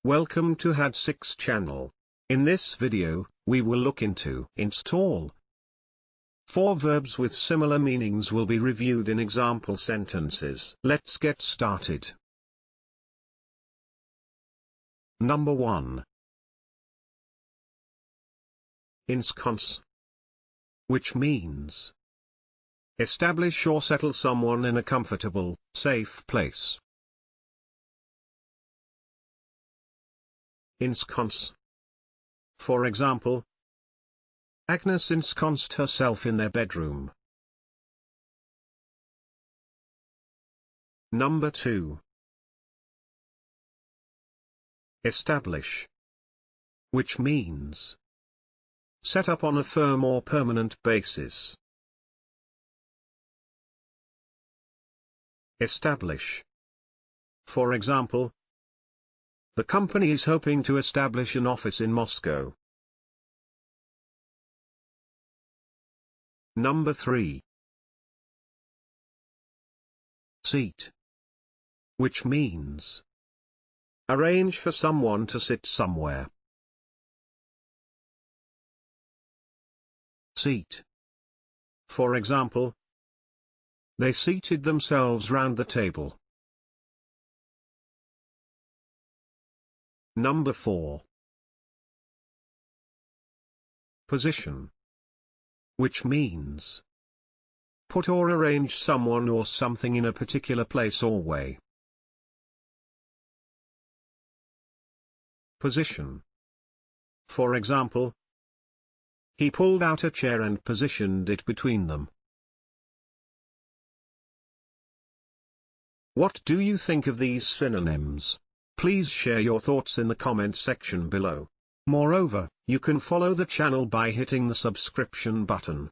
Welcome to Had6 channel. In this video, we will look into install. 4 verbs with similar meanings will be reviewed in example sentences. Let's get started. Number 1. Ensconce, which means establish or settle someone in a comfortable, safe place. Ensconce. For example, Agnes ensconced herself in their bedroom. Number 2. Establish, which means set up on a firm or permanent basis. Establish. For example, the company is hoping to establish an office in Moscow. Number 3. Seat, which means arrange for someone to sit somewhere. Seat. For example, they seated themselves round the table. Number 4. Position, which means put or arrange someone or something in a particular place or way. Position. For example, he pulled out a chair and positioned it between them. What do you think of these synonyms? Please share your thoughts in the comment section below. Moreover, you can follow the channel by hitting the subscription button.